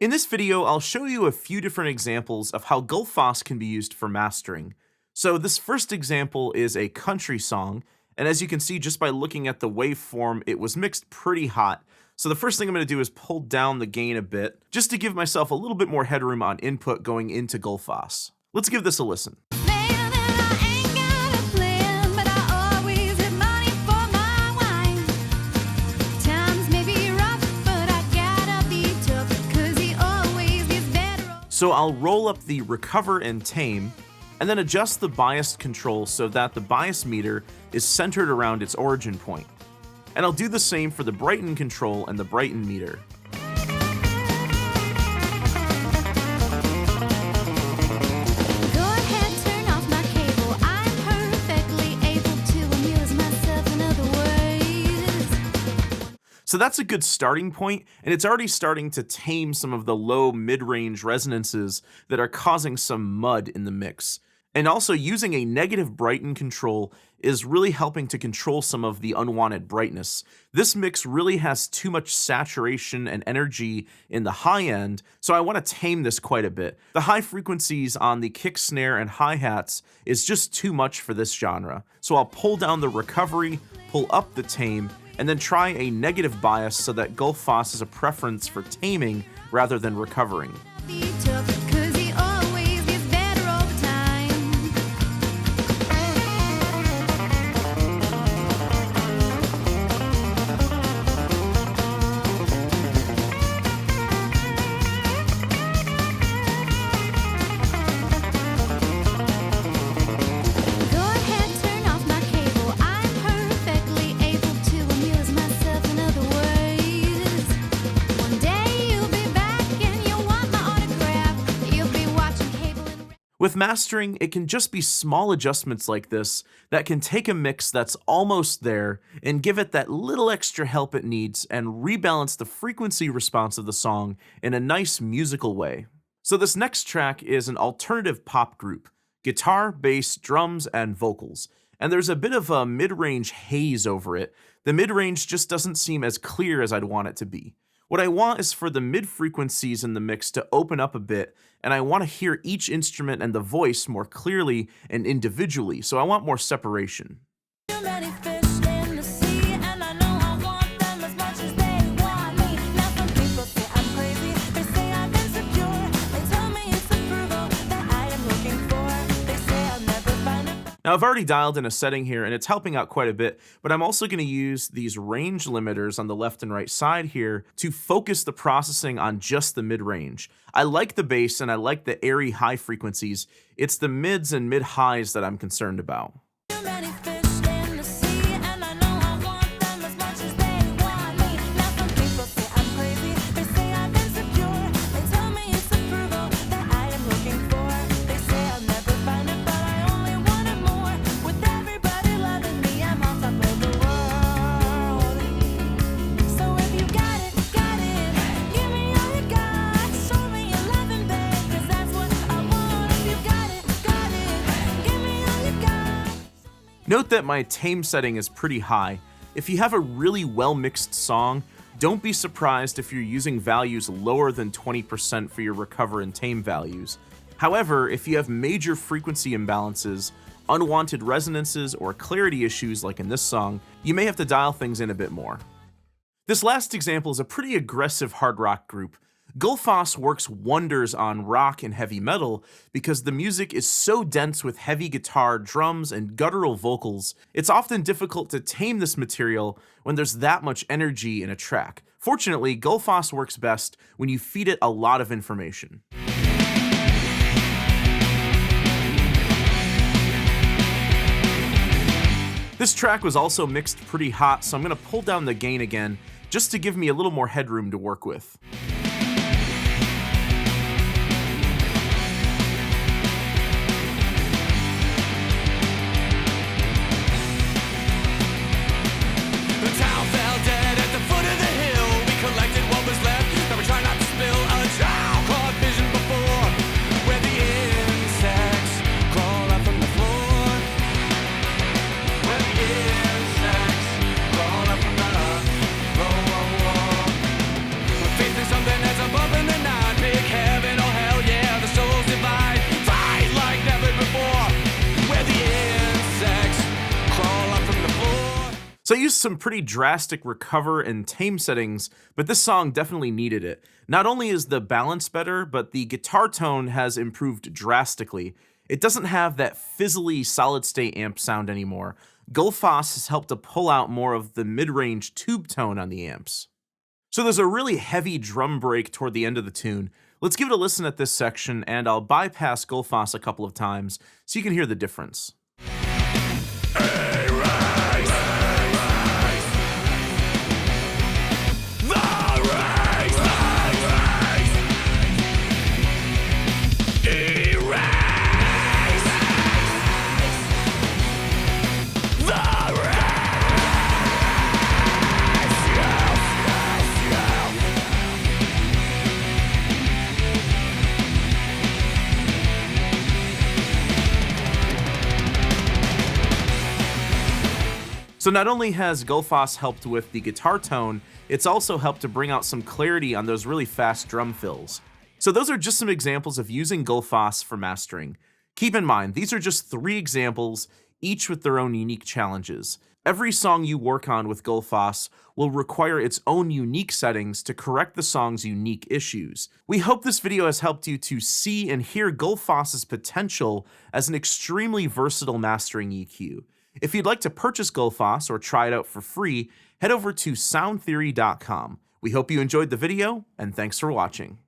In this video, I'll show you a few different examples of how Gullfoss can be used for mastering. So this first example is a country song, and as you can see just by looking at the waveform, it was mixed pretty hot. So the first thing I'm going to do is pull down the gain a bit, just to give myself a little bit more headroom on input going into Gullfoss. Let's give this a listen. So I'll roll up the recover and tame, and then adjust the bias control so that the bias meter is centered around its origin point. And I'll do the same for the brighten control and the brighten meter. So that's a good starting point, and it's already starting to tame some of the low mid-range resonances that are causing some mud in the mix. And also using a negative brighten control is really helping to control some of the unwanted brightness. This mix really has too much saturation and energy in the high end, so I want to tame this quite a bit. The high frequencies on the kick, snare, and hi-hats is just too much for this genre. So I'll pull down the recovery, pull up the tame, and then try a negative bias so that Gullfoss is a preference for taming rather than recovering. With mastering, it can just be small adjustments like this that can take a mix that's almost there and give it that little extra help it needs and rebalance the frequency response of the song in a nice musical way. So this next track is an alternative pop group, guitar, bass, drums, and vocals. And there's a bit of a mid-range haze over it. The mid-range just doesn't seem as clear as I'd want it to be. What I want is for the mid-frequencies in the mix to open up a bit, and I want to hear each instrument and the voice more clearly and individually, so I want more separation. Now I've already dialed in a setting here and it's helping out quite a bit, but I'm also going to use these range limiters on the left and right side here to focus the processing on just the mid-range. I like the bass and I like the airy high frequencies. It's the mids and mid-highs that I'm concerned about. Note that my tame setting is pretty high. If you have a really well-mixed song, don't be surprised if you're using values lower than 20% for your recover and tame values. However, if you have major frequency imbalances, unwanted resonances, or clarity issues like in this song, you may have to dial things in a bit more. This last example is a pretty aggressive hard rock group. Gullfoss works wonders on rock and heavy metal because the music is so dense with heavy guitar, drums, and guttural vocals. It's often difficult to tame this material when there's that much energy in a track. Fortunately, Gullfoss works best when you feed it a lot of information. This track was also mixed pretty hot, so I'm going to pull down the gain again just to give me a little more headroom to work with. Someday So I used some pretty drastic recover and tame settings, but this song definitely needed it. Not only is the balance better, but the guitar tone has improved drastically. It doesn't have that fizzly solid-state amp sound anymore. Gullfoss has helped to pull out more of the mid-range tube tone on the amps. So there's a really heavy drum break toward the end of the tune. Let's give it a listen at this section, and I'll bypass Gullfoss a couple of times so you can hear the difference. So not only has Gullfoss helped with the guitar tone, it's also helped to bring out some clarity on those really fast drum fills. So those are just some examples of using Gullfoss for mastering. Keep in mind, these are just 3 examples, each with their own unique challenges. Every song you work on with Gullfoss will require its own unique settings to correct the song's unique issues. We hope this video has helped you to see and hear Gullfoss's potential as an extremely versatile mastering EQ. If you'd like to purchase Gullfoss or try it out for free, head over to soundtheory.com. We hope you enjoyed the video, and thanks for watching.